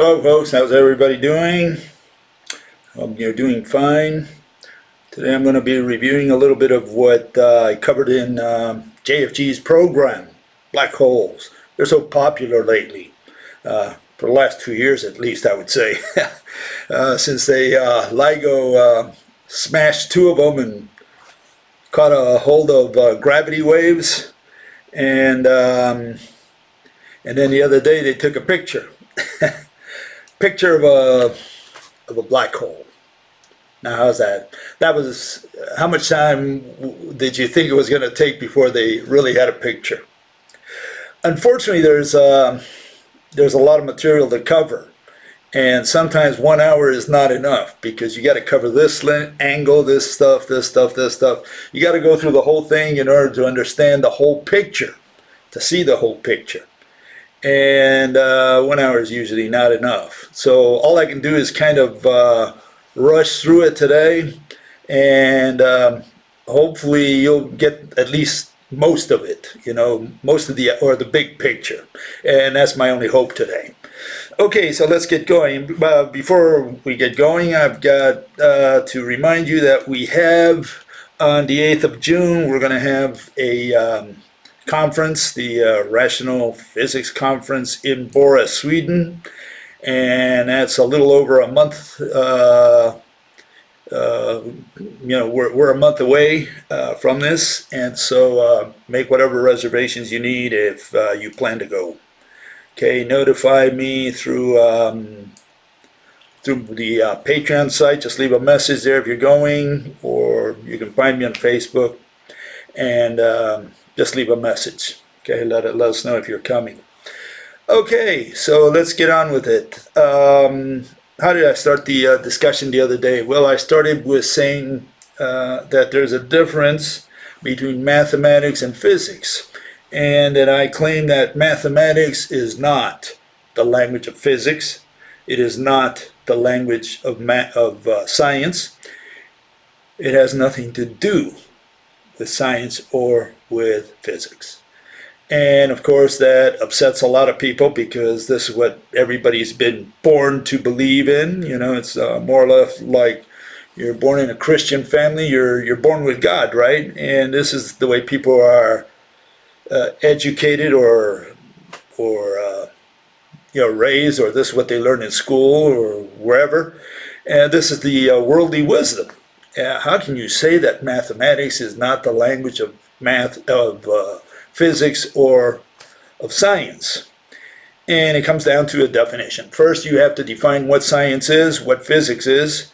Hello folks, how's everybody doing? Hope you're doing fine. Today I'm going to be reviewing a little bit of what I covered in JFG's program, black holes. They're so popular lately, for the last 2 years at least I would say, since they LIGO smashed two of them and caught a hold of gravity waves, and then the other day they took a picture. Picture of a black hole. Now, how's that? That was how much time did you think it was going to take before they really had a picture? Unfortunately, there's a lot of material to cover, and sometimes 1 hour is not enough because you got to cover this angle, this stuff, this stuff, this stuff. You got to go through the whole thing in order to understand the whole picture, to see the whole picture. And 1 hour is usually not enough. So all I can do is kind of rush through it today, and hopefully you'll get at least most of it, most of the big picture. And that's my only hope today. Okay, so let's get going. Before we get going, I've got to remind you that we have on the 8th of June, we're going to have a conference, the Rational Physics Conference in Bora, Sweden, and that's a little over a month. We're a month away from this, and so make whatever reservations you need if you plan to go. Okay, notify me through the Patreon site. Just leave a message there if you're going, or you can find me on Facebook and just leave a message. Okay, let us know if you're coming. Okay, so let's get on with it. How did I start the discussion the other day? Well, I started with saying that there's a difference between mathematics and physics, and that I claim that mathematics is not the language of physics. It is not the language of science. It has nothing to do with science or with physics. And of course that upsets a lot of people because this is what everybody's been born to believe in. It's more or less like you're born in a Christian family, you're born with God, right? And this is the way people are educated or raised, or this is what they learn in school or wherever. And this is the worldly wisdom. How can you say that mathematics is not the language of physics or of science? And it comes down to a definition. First, you have to define what science is, what physics is,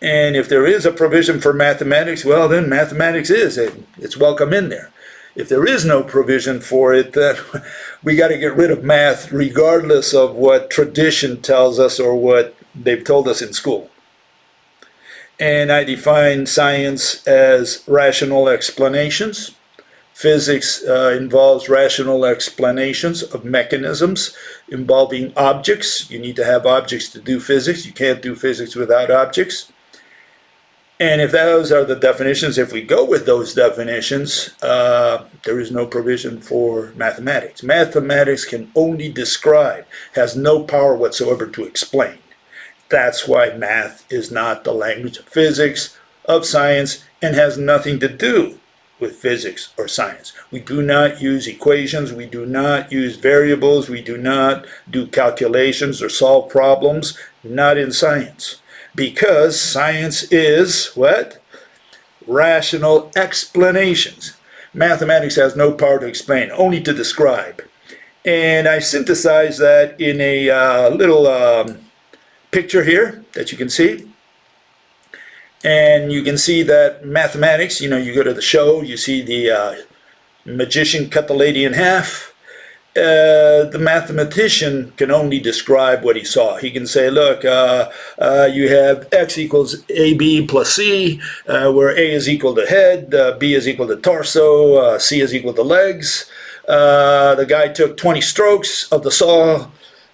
and if there is a provision for mathematics, well, then mathematics is, it's welcome in there. If there is no provision for it, then we got to get rid of math regardless of what tradition tells us or what they've told us in school. And I define science as rational explanations. Physics involves rational explanations of mechanisms involving objects. You need to have objects to do physics. You can't do physics without objects. And if those are the definitions, if we go with those definitions, there is no provision for mathematics. Mathematics can only describe, has no power whatsoever to explain. That's why math is not the language of physics, of science, and has nothing to do with physics or science. We do not use equations, we do not use variables, we do not do calculations or solve problems, not in science. Because science is what? Rational explanations. Mathematics has no power to explain, only to describe. And I synthesized that in a little picture here that you can see. And you can see that mathematics, you go to the show, you see the magician cut the lady in half. The mathematician can only describe what he saw. He can say, look, you have x equals AB plus C, where A is equal to head, B is equal to torso, C is equal to legs. The guy took 20 strokes of the saw,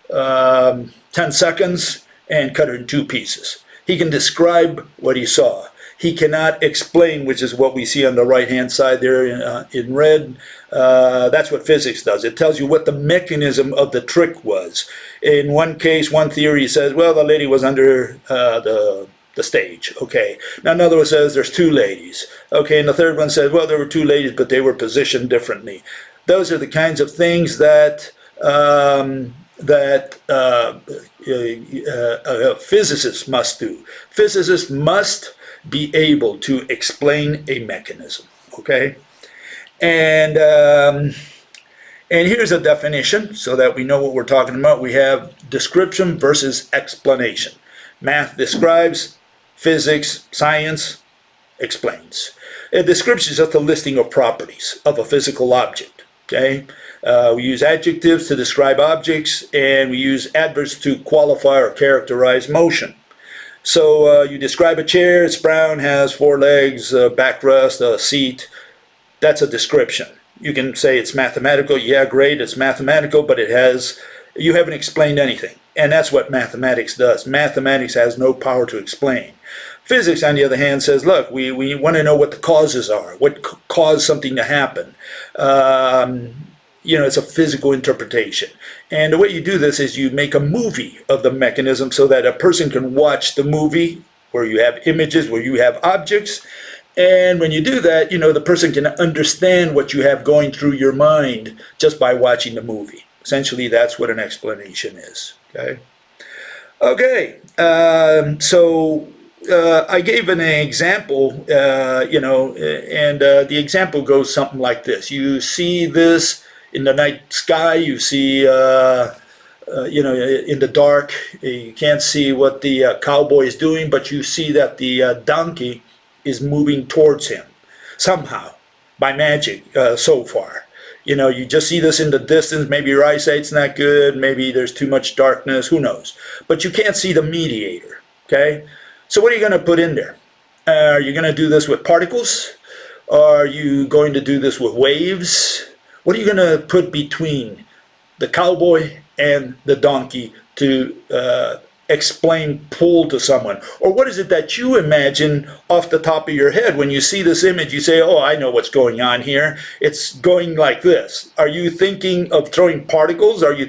10 seconds, and cut it in two pieces. He can describe what he saw. he cannot explain, which is what we see on the right-hand side there in red. That's what physics does. It tells you what the mechanism of the trick was. In one case, one theory says, well, the lady was under the stage. Okay. Now another one says there's two ladies. Okay. And the third one says, well, there were two ladies, but they were positioned differently. Those are the kinds of things that physicists must do. Physicists must be able to explain a mechanism. Okay. And here's a definition so that we know what we're talking about. We have description versus explanation. Math describes, physics, science explains. A description is just a listing of properties of a physical object. Okay, we use adjectives to describe objects, and we use adverbs to qualify or characterize motion. So you describe a chair, it's brown, has four legs, a backrest, a seat. That's a description. You can say it's mathematical. Yeah, great, it's mathematical, but you haven't explained anything. And that's what mathematics does. Mathematics has no power to explain. Physics, on the other hand, says, look, we want to know what the causes are, what caused something to happen. It's a physical interpretation. And the way you do this is you make a movie of the mechanism so that a person can watch the movie where you have images, where you have objects. And when you do that, the person can understand what you have going through your mind just by watching the movie. Essentially, that's what an explanation is. Okay. So I gave an example, and the example goes something like this. You see this in the night sky. You see, in the dark. You can't see what the cowboy is doing, but you see that the donkey is moving towards him somehow by magic so far. You just see this in the distance. Maybe your eyesight's not good. Maybe there's too much darkness. Who knows? But you can't see the mediator. Okay? So what are you going to put in there? Are you going to do this with particles? Are you going to do this with waves? What are you going to put between the cowboy and the donkey to explain pull to someone? Or what is it that you imagine off the top of your head when you see this image? You say, oh, I know what's going on here. It's going like this. Are you thinking of throwing particles? Are you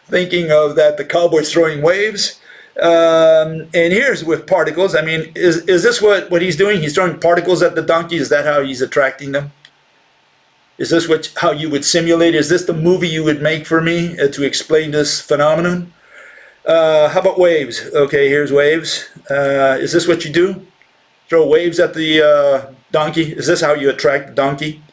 thinking of that the cowboy's throwing waves? And here's with particles. I mean, is this what he's doing? He's throwing particles at the donkey. Is that how he's attracting them? Is this how you would simulate? Is this the movie you would make for me to explain this phenomenon? How about waves? Okay, here's waves. Is this what you do? Throw waves at the donkey? Is this how you attract the donkey?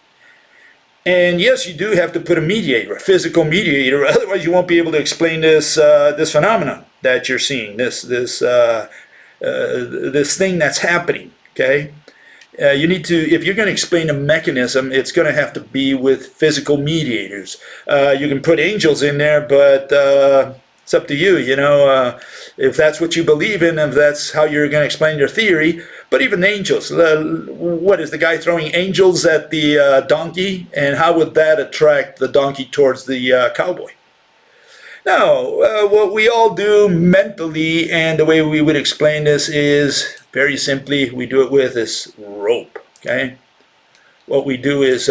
And yes, you do have to put a mediator, a physical mediator. Otherwise, you won't be able to explain this phenomenon that you're seeing. This thing that's happening. Okay. You need to, if you're going to explain a mechanism, it's going to have to be with physical mediators. You can put angels in there, but it's up to you, if that's what you believe in, if that's how you're going to explain your theory. But even angels, what is the guy throwing angels at the donkey? And how would that attract the donkey towards the cowboy? Now, what we all do mentally, and the way we would explain this is very simply, we do it with this rope, okay? What we do is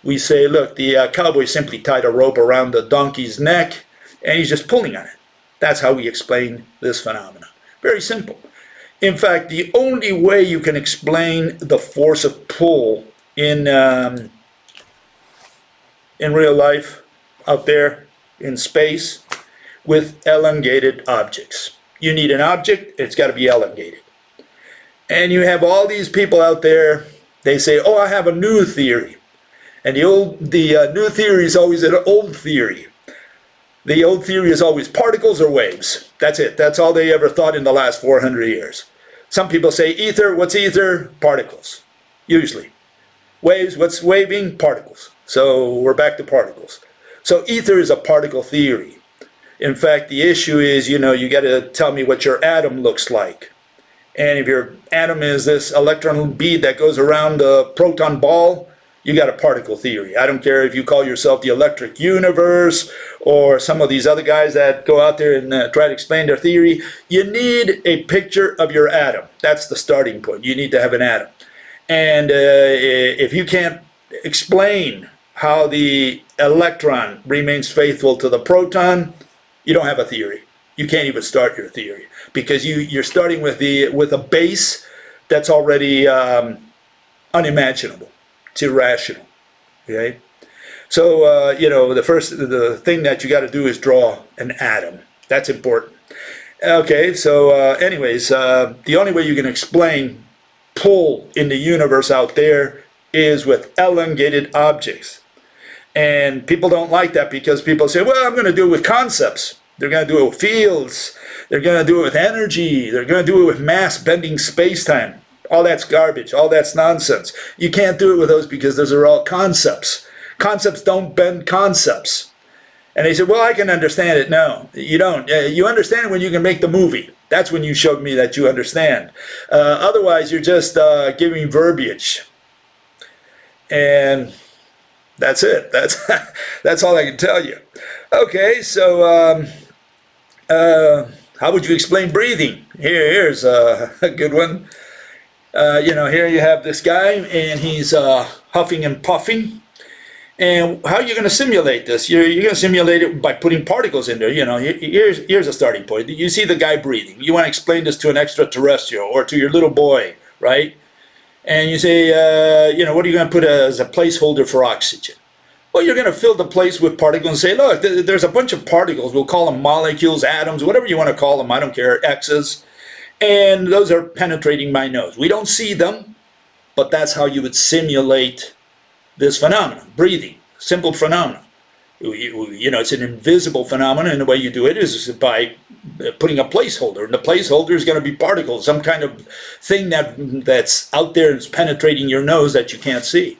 we say, look, the cowboy simply tied a rope around the donkey's neck, and he's just pulling on it. That's how we explain this phenomenon. Very simple. In fact, the only way you can explain the force of pull in real life out there in space with elongated objects. You need an object, it's got to be elongated. And you have all these people out there, they say, oh, I have a new theory. And the new theory is always an old theory. The old theory is always particles or waves. That's it. That's all they ever thought in the last 400 years. Some people say ether. What's ether? Particles, usually. Waves, what's waving? Particles. So we're back to particles. So ether is a particle theory. In fact, the issue is, you got to tell me what your atom looks like. And if your atom is this electron bead that goes around the proton ball, you got a particle theory. I don't care if you call yourself the electric universe or some of these other guys that go out there and try to explain their theory. You need a picture of your atom. That's the starting point. You need to have an atom. And if you can't explain how the electron remains faithful to the proton, you don't have a theory. You can't even start your theory because you're starting with a base that's already unimaginable. It's irrational. Okay, so the thing that you got to do is draw an atom. That's important. Okay, so anyways, the only way you can explain pull in the universe out there is with elongated objects. And people don't like that because people say, well, I'm going to do it with concepts. They're going to do it with fields. They're going to do it with energy. They're going to do it with mass bending space-time. All that's garbage. All that's nonsense. You can't do it with those because those are all concepts. Concepts don't bend concepts. And they said, well, I can understand it. No, you don't. You understand it when you can make the movie. That's when you showed me that you understand. Otherwise, you're just giving verbiage. And that's it. That's all I can tell you. Okay, so how would you explain breathing? Here's a good one. Here you have this guy, and he's huffing and puffing. And how are you going to simulate this? You're going to simulate it by putting particles in there. Here's a starting point. You see the guy breathing. You want to explain this to an extraterrestrial or to your little boy, right? And you say, what are you going to put as a placeholder for oxygen? Well, you're going to fill the place with particles and say, look, there's a bunch of particles. We'll call them molecules, atoms, whatever you want to call them. I don't care, X's. And those are penetrating my nose. We don't see them, but that's how you would simulate this phenomenon, breathing, simple phenomenon. It's an invisible phenomenon, and the way you do it is by putting a placeholder, and the placeholder is going to be particles, some kind of thing that's out there and penetrating your nose that you can't see.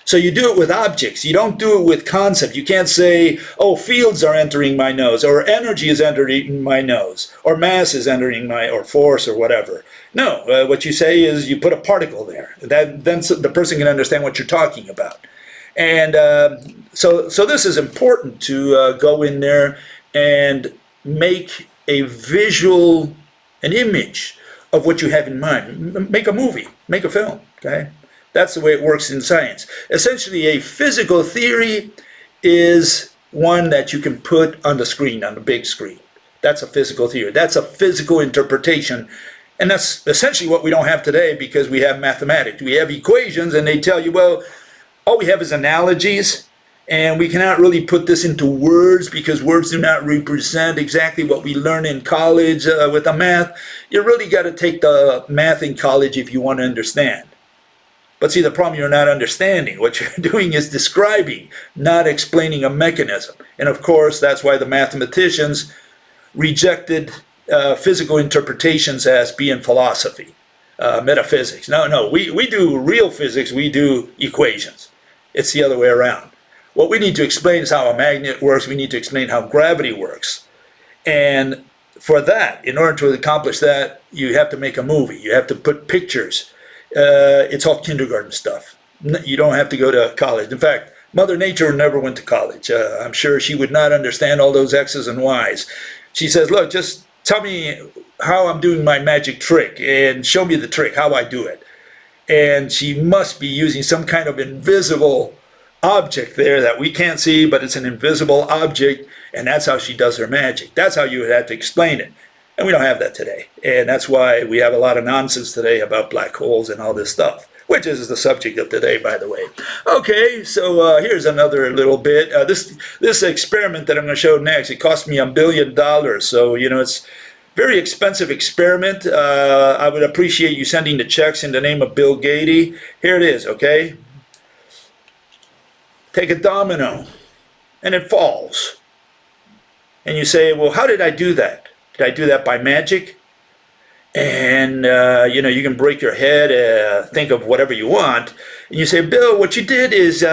So you do it with objects. You don't do it with concept. You can't say, oh, fields are entering my nose, or energy is entering my nose, or mass is entering or force, or whatever. No, what you say is you put a particle there. Then the person can understand what you're talking about. And so this is important to go in there and make a visual, an image of what you have in mind. Make a movie, make a film, okay? That's the way it works in science. Essentially, a physical theory is one that you can put on the screen, on the big screen. That's a physical theory. That's a physical interpretation. And that's essentially what we don't have today because we have mathematics. We have equations, and they tell you, well, all we have is analogies, and we cannot really put this into words because words do not represent exactly what we learn in college with the math. You really got to take the math in college if you want to understand. But see, the problem, you're not understanding. What you're doing is describing, not explaining a mechanism. And of course, that's why the mathematicians rejected physical interpretations as being philosophy, metaphysics. No, we do real physics, we do equations. It's the other way around. What we need to explain is how a magnet works. We need to explain how gravity works. And for that, in order to accomplish that, you have to make a movie. You have to put pictures. It's all kindergarten stuff. You don't have to go to college. In fact, Mother Nature never went to college. I'm sure she would not understand all those X's and Y's. She says, look, just tell me how I'm doing my magic trick and show me the trick, how I do it. And she must be using some kind of invisible object there that we can't see, but it's an invisible object, and that's how she does her magic. That's how you would have to explain it. And we don't have that today. And that's why we have a lot of nonsense today about black holes and all this stuff, which is the subject of today, by the way. Okay, so here's another little bit. This experiment that I'm going to show next, it cost me $1 billion. So, it's a very expensive experiment. I would appreciate you sending the checks in the name of Bill Gates. Here it is, okay? Take a domino, and it falls. And you say, well, how did I do that? Did I do that by magic? And, you can break your head, think of whatever you want. And you say, Bill, what you did is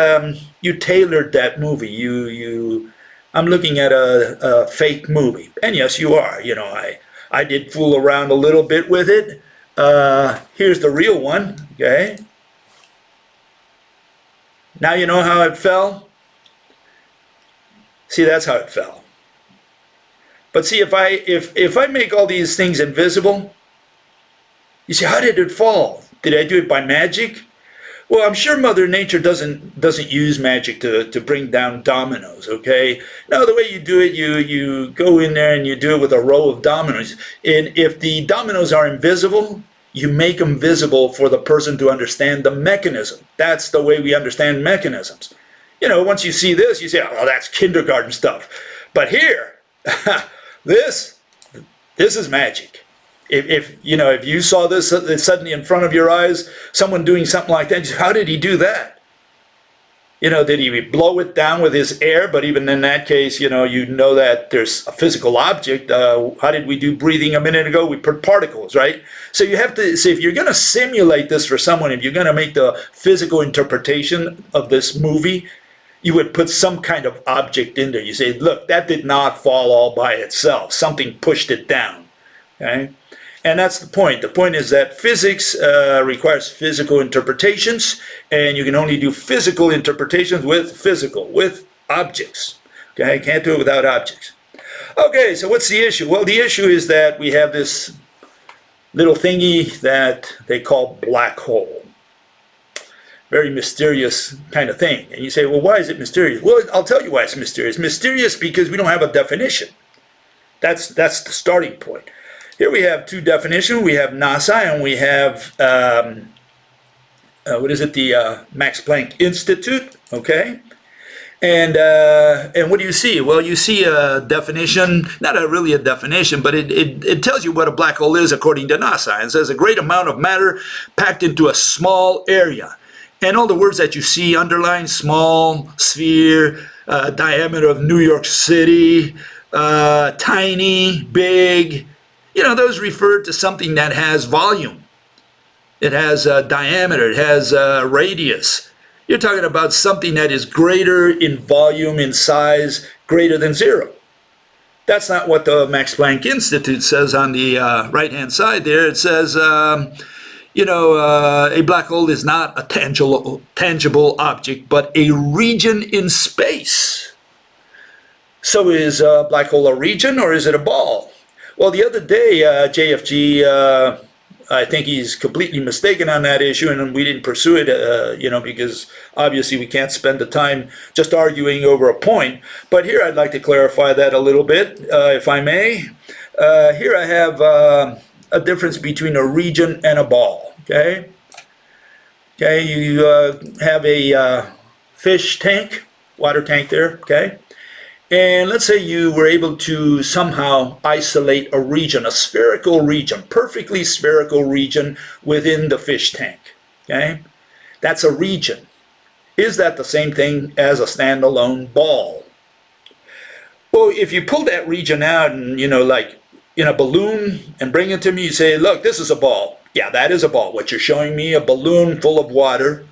you tailored that movie. I'm looking at a fake movie. And yes, you are. I did fool around a little bit with it. Here's the real one, okay? Now you know how it fell? See, that's how it fell. But see, if I make all these things invisible, you say, how did it fall? Did I do it by magic? Well, I'm sure Mother Nature doesn't use magic to bring down dominoes, okay? No, the way you do it, you go in there and you do it with a row of dominoes. And if the dominoes are invisible, you make them visible for the person to understand the mechanism. That's the way we understand mechanisms. You know, once you see this, you say, oh, that's kindergarten stuff. But here, this is magic. If you saw this suddenly in front of your eyes, someone doing something like that, how did he do that? Did he blow it down with his air? But even in that case, you know that there's a physical object. How did we do breathing a minute ago? We put particles, right? So you have to say, if you're going to simulate this for someone, if you're going to make the physical interpretation of this movie, you would put some kind of object in there. You say, look, that did not fall all by itself. Something pushed it down. Okay? And that's the point. The point is that physics requires physical interpretations, and you can only do physical interpretations with objects. Okay, can't do it without objects. Okay, so what's the issue? Well, the issue is that we have this little thingy that they call black hole. Very mysterious kind of thing. And you say, well, why is it mysterious? Well, I'll tell you why it's mysterious. Mysterious because we don't have a definition. That's the starting point. Here we have two definitions. We have NASA and we have, the Max Planck Institute, okay? And what do you see? Well, you see a definition, not really a definition, but it tells you what a black hole is according to NASA. It says a great amount of matter packed into a small area. And all the words that you see underlined, small, sphere, diameter of New York City, tiny, big, those refer to something that has volume. It has diameter. It has radius. You're talking about something that is greater in volume, in size, greater than zero. That's not what the Max Planck Institute says on the right-hand side there. It says, a black hole is not a tangible object, but a region in space. So is a black hole a region or is it a ball? Well, the other day, JFG, I think he's completely mistaken on that issue, and we didn't pursue it, because obviously we can't spend the time just arguing over a point. But here I'd like to clarify that a little bit, if I may. Here I have a difference between a region and a ball, okay? Okay, you have a fish tank, water tank there, okay? And let's say you were able to somehow isolate a region, a spherical region, perfectly spherical region within the fish tank. Okay? That's a region. Is that the same thing as a standalone ball? Well, if you pull that region out and, like in a balloon and bring it to me, you say, look, this is a ball. Yeah, that is a ball. What you're showing me, a balloon full of water.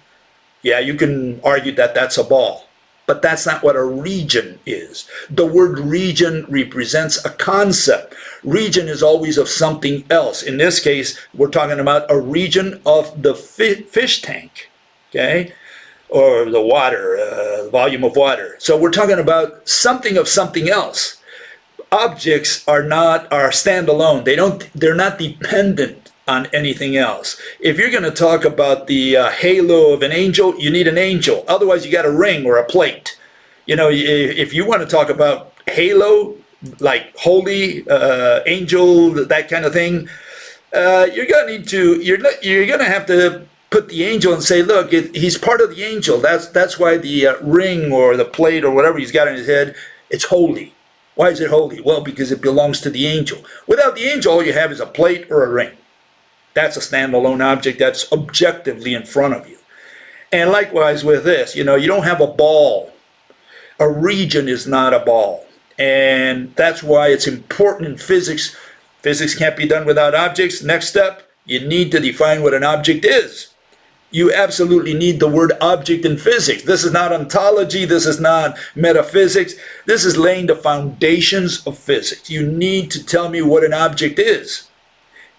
Yeah, you can argue that that's a ball. But that's not what a region is. The word region represents a concept. Region is always of something else. In this case, we're talking about a region of the fish tank, okay? Or the water, volume of water. So we're talking about something of something else. Objects are standalone. They're not dependent on anything else. If you're going to talk about the halo of an angel, you need an angel. Otherwise, you got a ring or a plate. If you want to talk about halo, like holy, angel, that kind of thing, you're going to have to put the angel and say, look, he's part of the angel. That's why the ring or the plate or whatever he's got in his head, it's holy. Why is it holy? Well, because it belongs to the angel. Without the angel, all you have is a plate or a ring. That's a standalone object that's objectively in front of you. And likewise with this, you don't have a ball. A region is not a ball. And that's why it's important in physics. Physics can't be done without objects. Next step, you need to define what an object is. You absolutely need the word object in physics. This is not ontology. This is not metaphysics. This is laying the foundations of physics. You need to tell me what an object is.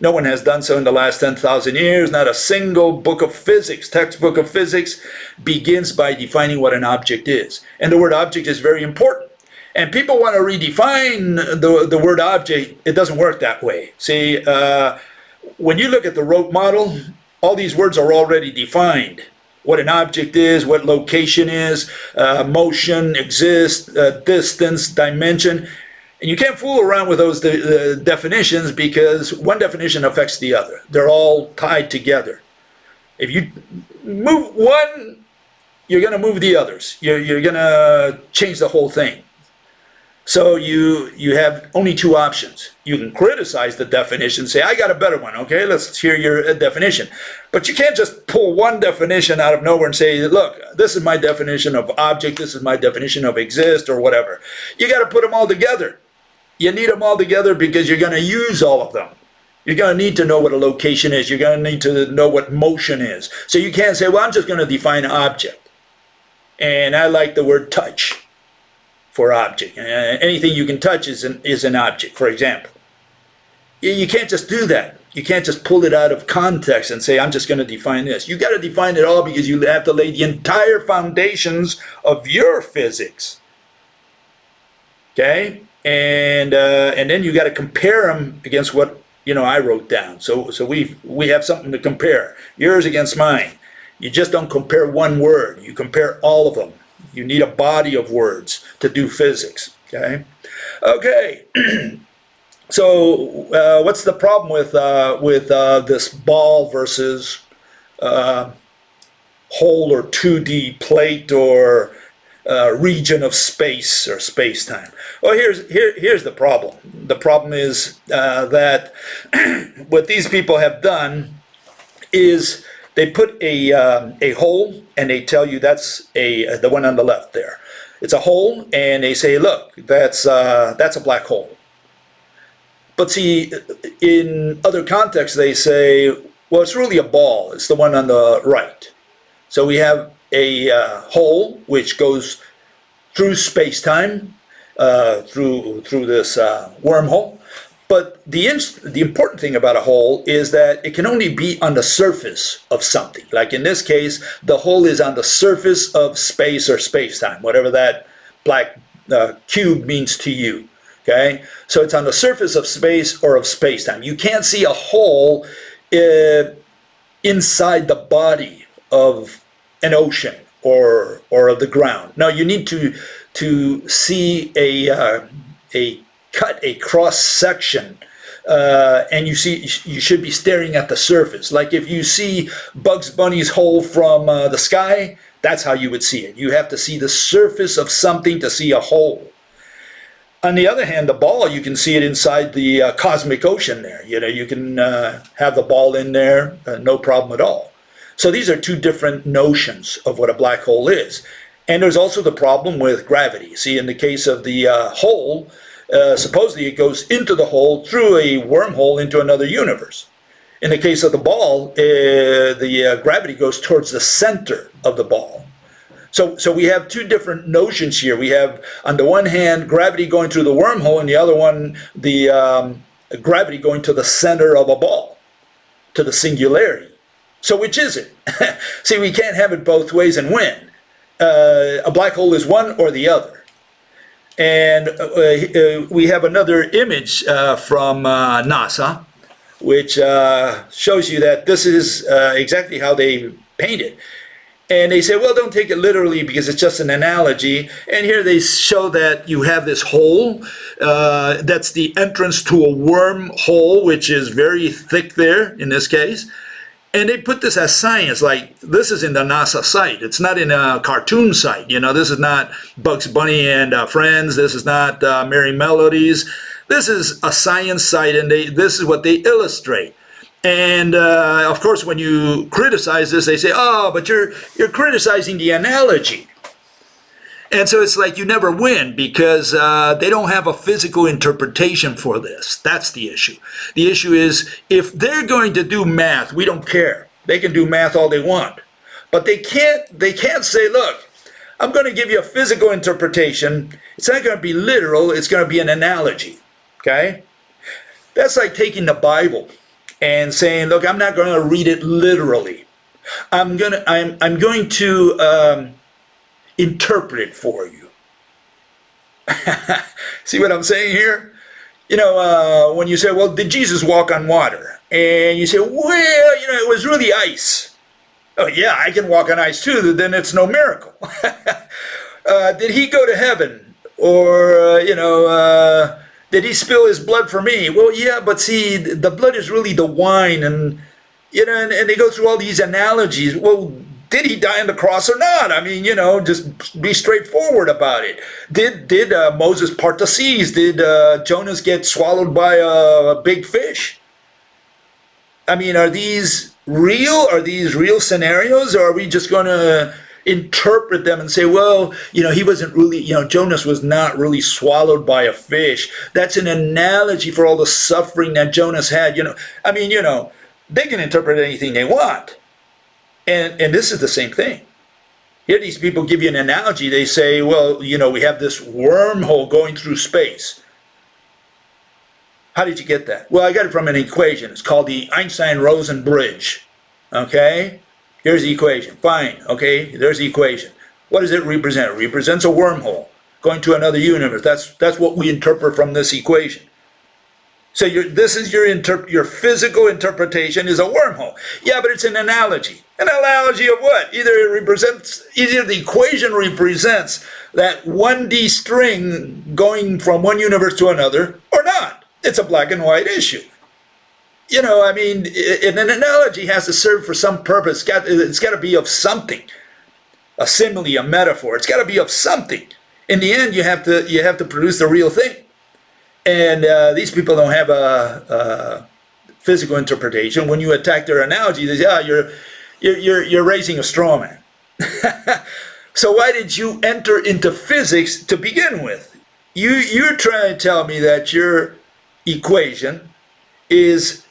No one has done so in the last 10,000 years. Not a single book of physics, textbook of physics, begins by defining what an object is. And the word object is very important. And people want to redefine the word object. It doesn't work that way. See, when you look at the rote model, all these words are already defined. What an object is, what location is, motion, exist, distance, dimension. And you can't fool around with those definitions, because one definition affects the other. They're all tied together. If you move one, you're going to move the others. You're going to change the whole thing. So you have only two options. You can criticize the definition, say, I got a better one, okay, let's hear your definition. But you can't just pull one definition out of nowhere and say, look, this is my definition of object, this is my definition of exist, or whatever. You got to put them all together. You need them all together because you're going to use all of them. You're going to need to know what a location is. You're going to need to know what motion is. So you can't say, well, I'm just going to define object. And I like the word touch for object. Anything you can touch is an object, for example. You can't just do that. You can't just pull it out of context and say, I'm just going to define this. You got to define it all, because you have to lay the entire foundations of your physics. Okay? And then you got to compare them against what I wrote down. So we have something to compare. Yours against mine. You just don't compare one word. You compare all of them. You need a body of words to do physics. Okay. Okay. So what's the problem with this ball versus whole or 2D plate or region of space or space-time? Well, here's the problem. The problem is that what these people have done is they put a hole, and they tell you that's the one on the left there. It's a hole, and they say, look, that's a black hole. But see, in other contexts, they say, well, it's really a ball. It's the one on the right. So we have a hole which goes through space-time, through this wormhole. But the important thing about a hole is that it can only be on the surface of something. Like in this case, the hole is on the surface of space or space-time, whatever that black cube means to you. Okay, so it's on the surface of space or of space-time. You can't see a hole inside the body of an ocean or of the ground. No, you need to see a cross section, and you should be staring at the surface. Like if you see Bugs Bunny's hole from the sky, that's how you would see it. You have to see the surface of something to see a hole. On the other hand, the ball, you can see it inside the cosmic ocean there. You can have the ball in there, no problem at all. So these are two different notions of what a black hole is. And there's also the problem with gravity. See, in the case of the hole, supposedly it goes into the hole through a wormhole into another universe. In the case of the ball, the gravity goes towards the center of the ball. So we have two different notions here. We have, on the one hand, gravity going through the wormhole, and the other one, the gravity going to the center of a ball, to the singularity. So which is it? See, we can't have it both ways and win. A black hole is one or the other. And we have another image from NASA, which shows you that this is exactly how they paint it. And they say, well, don't take it literally because it's just an analogy. And here they show that you have this hole. That's the entrance to a wormhole, which is very thick there in this case. And they put this as science, like this is in the NASA site. It's not in a cartoon site. This is not Bugs Bunny and Friends. This is not Merry Melodies. This is a science site, and this is what they illustrate. And of course, when you criticize this, they say, oh, but you're criticizing the analogy. And so it's like you never win because they don't have a physical interpretation for this. That's the issue. The issue is if they're going to do math, we don't care. They can do math all they want. But they can't say, look, I'm going to give you a physical interpretation. It's not going to be literal. It's going to be an analogy. Okay? That's like taking the Bible and saying, look, I'm not going to read it literally. I'm going to interpret it for you. See what I'm saying here? When you say, well, did Jesus walk on water? And you say, well, it was really ice. Oh, yeah, I can walk on ice too. Then it's no miracle. Did he go to heaven? Or, did he spill his blood for me? Well, yeah, but see, the blood is really the wine. And, and they go through all these analogies. Well, did he die on the cross or not? I mean, just be straightforward about it. Did Moses part the seas? Did Jonas get swallowed by a big fish? I mean, are these real? Are these real scenarios? Or are we just going to interpret them and say, well, he wasn't really, Jonas was not really swallowed by a fish. That's an analogy for all the suffering that Jonas had. They can interpret anything they want. And this is the same thing. Here these people give you an analogy. They say, well, we have this wormhole going through space. How did you get that? Well, I got it from an equation. It's called the Einstein-Rosen Bridge. Okay? Here's the equation. Fine. Okay? There's the equation. What does it represent? It represents a wormhole going to another universe. That's what we interpret from this equation. So this is your physical interpretation is a wormhole. Yeah, but it's an analogy. An analogy of what? Either the equation represents that 1D string going from one universe to another, or not. It's a black and white issue. An analogy has to serve for some purpose. It's got to be of something. A simile, a metaphor. It's got to be of something. In the end, you have to produce the real thing. And these people don't have a physical interpretation. When you attack their analogy, they say, you're raising a straw man. So why did you enter into physics to begin with? You're trying to tell me that your equation has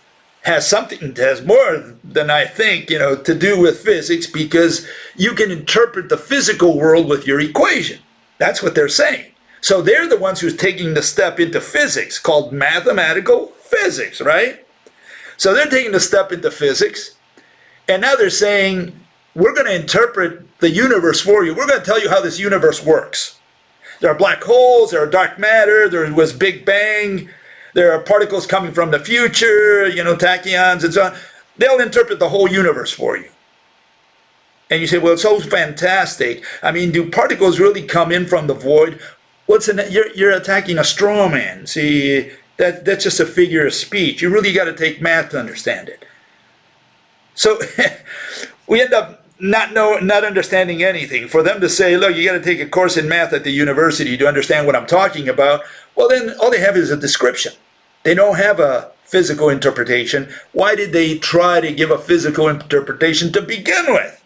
more than I think, to do with physics, because you can interpret the physical world with your equation. That's what they're saying. So they're the ones who's taking the step into physics, called mathematical physics, right? So they're taking the step into physics, and now they're saying, we're going to interpret the universe for you. We're going to tell you how this universe works. There are black holes, there are dark matter, there was Big Bang, there are particles coming from the future, tachyons and so on. They'll interpret the whole universe for you. And you say, well, it's so fantastic. I mean, do particles really come in from the void? You're attacking a straw man. See, that's just a figure of speech. You really got to take math to understand it. So we end up not understanding anything. For them to say, look, you got to take a course in math at the university to understand what I'm talking about, well, then all they have is a description. They don't have a physical interpretation. Why did they try to give a physical interpretation to begin with?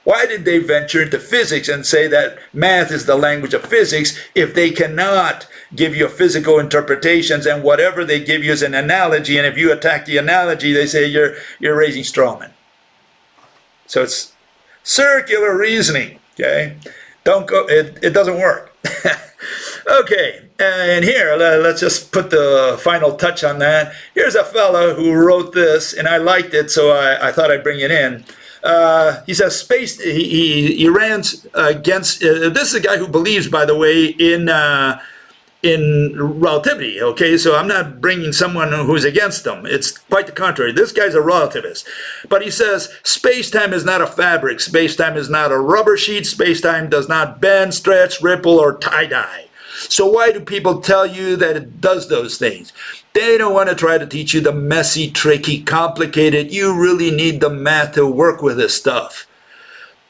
Why did they venture into physics and say that math is the language of physics if they cannot give you physical interpretations, and whatever they give you is an analogy, and if you attack the analogy, they say you're raising straw men. So it's circular reasoning, okay? It doesn't work. Okay, and here, let's just put the final touch on that. Here's a fella who wrote this, and I liked it, so I thought I'd bring it in. He says space. He ran against. This is a guy who believes, by the way, in relativity. Okay, so I'm not bringing someone who's against them. It's quite the contrary. This guy's a relativist, but he says space-time is not a fabric. Space-time is not a rubber sheet. Space-time does not bend, stretch, ripple, or tie-dye. So why do people tell you that it does those things? They don't want to try to teach you the messy, tricky, complicated. You really need the math to work with this stuff.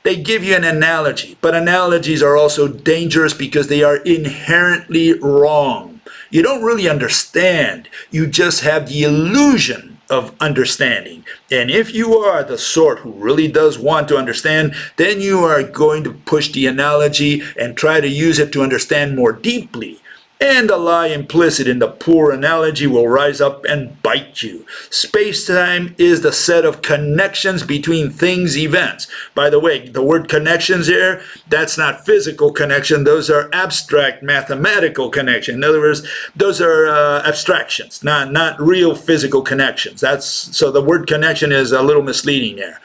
They give you an analogy, but analogies are also dangerous because they are inherently wrong. You don't really understand. You just have the illusion of understanding. And if you are the sort who really does want to understand, then you are going to push the analogy and try to use it to understand more deeply. and the lie implicit in the poor analogy will rise up and bite you. Space-time is the set of connections between things, events. By the way, the word connections here, that's not physical connection. Those are abstract mathematical connections. In other words, those are abstractions, not real physical connections. So the word connection is a little misleading there.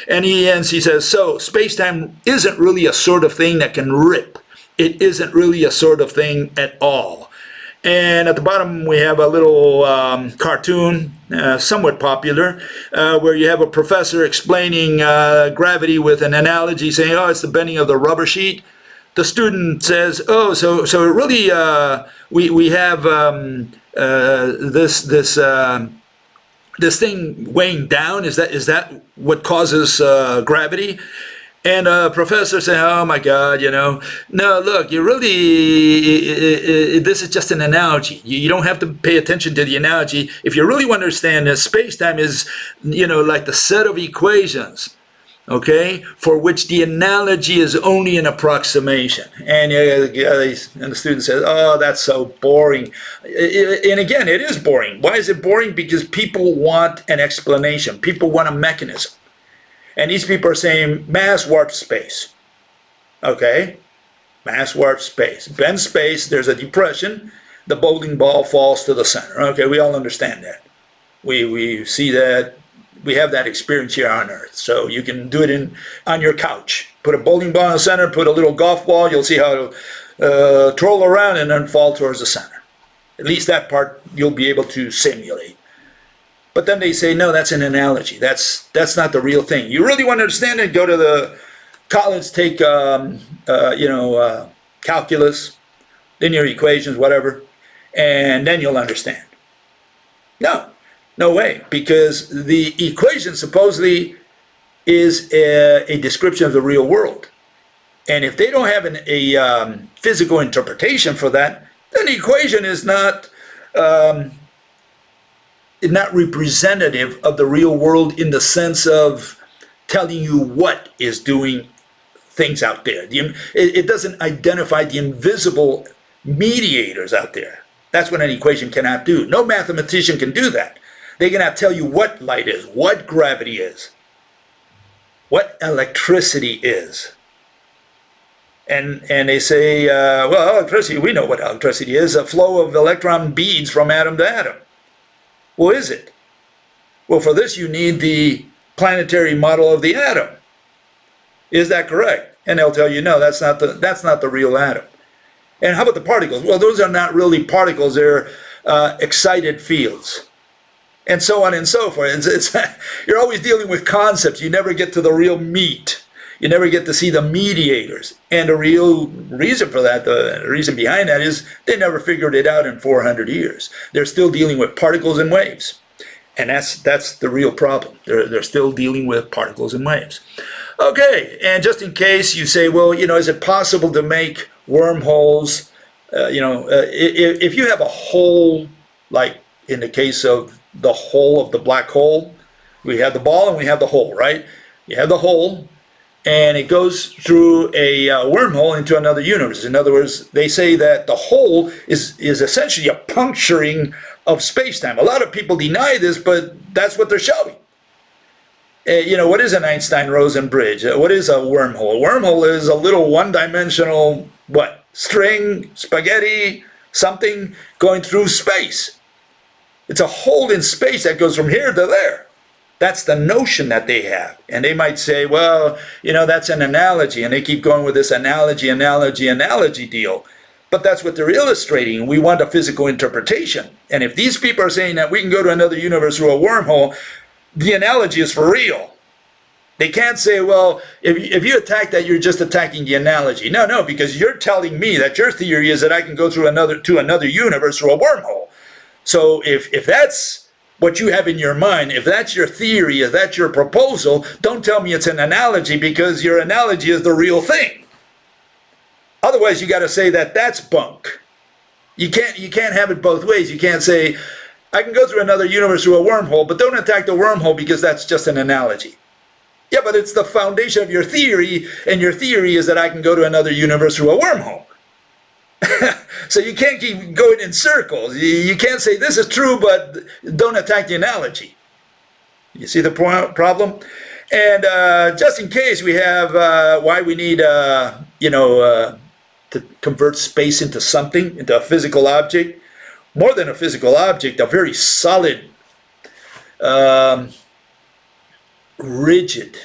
And he ends, he says, so space-time isn't really a sort of thing that can rip. It isn't really a sort of thing at all. And at the bottom we have a little cartoon, somewhat popular, where you have a professor explaining gravity with an analogy, saying, oh, it's the bending of the rubber sheet. The student says, oh, so it really, we have this thing weighing down. Is that what causes gravity? And professor said, oh my God, no, look, you really, this is just an analogy. You don't have to pay attention to the analogy. If you really want to understand this, space-time is, like the set of equations, okay, for which the analogy is only an approximation. And the student says, oh, that's so boring. And again, it is boring. Why is it boring? Because people want an explanation. People want a mechanism. And these people are saying mass warp space. Okay? Mass warp space. Bend space, there's a depression. The bowling ball falls to the center. Okay, we all understand that. We see that. We have that experience here on Earth. So you can do it on your couch. Put a bowling ball in the center, put a little golf ball. You'll see how it'll troll around and then fall towards the center. At least that part you'll be able to simulate. But then they say, no, that's an analogy. That's not the real thing. You really want to understand it? Go to the college, take calculus, linear equations, whatever, and then you'll understand. No way, because the equation supposedly is a description of the real world. And if they don't have a physical interpretation for that, then the equation is not representative of the real world in the sense of telling you what is doing things out there. It doesn't identify the invisible mediators out there. That's what an equation cannot do. No mathematician can do that. They cannot tell you what light is, what gravity is, what electricity is. And they say, well, electricity, we know what electricity is, a flow of electron beads from atom to atom. Well, is it? Well, for this you need the planetary model of the atom. Is that correct? And they'll tell you, no, that's not the real atom. And how about the particles? Well, those are not really particles, they're excited fields. And so on and so forth. You're always dealing with concepts. You never get to the real meat. You never get to see the mediators. And the real reason for that, the reason behind that is they never figured it out in 400 years. They're still dealing with particles and waves. And that's the real problem. They're still dealing with particles and waves. Okay, and just in case you say, well, is it possible to make wormholes? If you have a hole, like in the case of the hole of the black hole, we have the ball and we have the hole, right? You have the hole, and it goes through a wormhole into another universe. In other words, they say that the hole is essentially a puncturing of space-time. A lot of people deny this, but that's what they're showing. What is an Einstein-Rosen bridge? What is a wormhole? A wormhole is a little one-dimensional, string, spaghetti, something going through space. It's a hole in space that goes from here to there. That's the notion that they have. And they might say, well, that's an analogy. And they keep going with this analogy deal. But that's what they're illustrating. We want a physical interpretation. And if these people are saying that we can go to another universe through a wormhole, the analogy is for real. They can't say, well, if you attack that, you're just attacking the analogy. No, because you're telling me that your theory is that I can go through to another universe through a wormhole. So if that's what you have in your mind, if that's your theory, if that's your proposal, don't tell me it's an analogy, because your analogy is the real thing. Otherwise, you got to say that that's bunk. You can't have it both ways. You can't say, I can go through another universe through a wormhole, but don't attack the wormhole because that's just an analogy. Yeah, but it's the foundation of your theory, and your theory is that I can go to another universe through a wormhole. So you can't keep going in circles. You can't say this is true, but don't attack the analogy. You see the problem? And just in case we have why we need, to convert space into something, into a physical object, more than a physical object, a very solid, rigid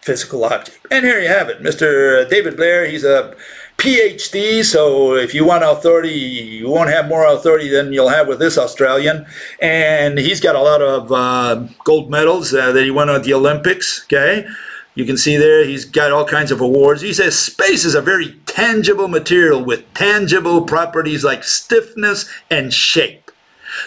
physical object. And here you have it. Mr. David Blair, he's a PhD, so if you want authority, you won't have more authority than you'll have with this Australian. And he's got a lot of gold medals that he won at the Olympics, okay? You can see there he's got all kinds of awards. He says space is a very tangible material with tangible properties like stiffness and shape.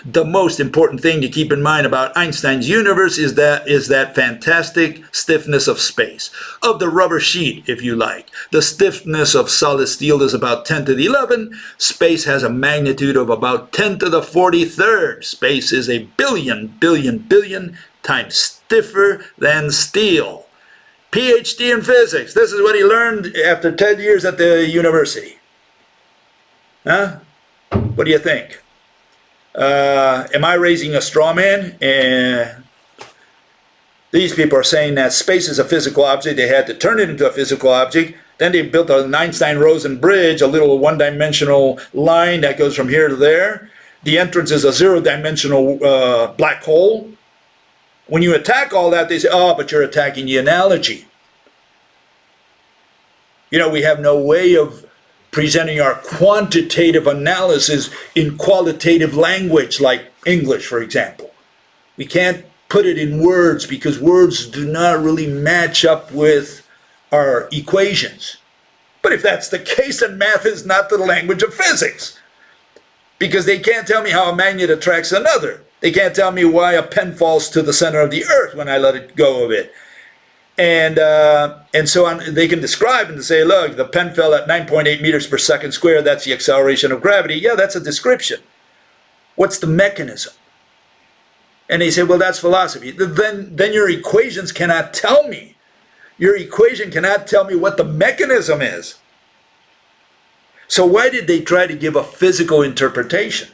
The most important thing to keep in mind about Einstein's universe is that fantastic stiffness of space, of the rubber sheet, if you like. The stiffness of solid steel is about 10 to the 11. Space has a magnitude of about 10 to the 43rd. Space is a billion times stiffer than steel. PhD in physics. This is what he learned after 10 years at the university. Huh? What do you think? Am I raising a straw man? These people are saying that space is a physical object. They had to turn it into a physical object. Then they built an Einstein-Rosen Bridge, a little one-dimensional line that goes from here to there. The entrance is a zero-dimensional black hole. When you attack all that, they say, oh, but you're attacking the analogy. You know, we have no way of presenting our quantitative analysis in qualitative language like English, for example. We can't put it in words because words do not really match up with our equations. But if that's the case, then math is not the language of physics, because they can't tell me how a magnet attracts another. They can't tell me why a pen falls to the center of the earth when I let it go of it. And so on, they can describe and say, look, the pen fell at 9.8 meters per second squared. That's the acceleration of gravity. Yeah, that's a description. What's the mechanism? And they say, well, that's philosophy. Then your equations cannot tell me. Your equation cannot tell me what the mechanism is. So why did they try to give a physical interpretation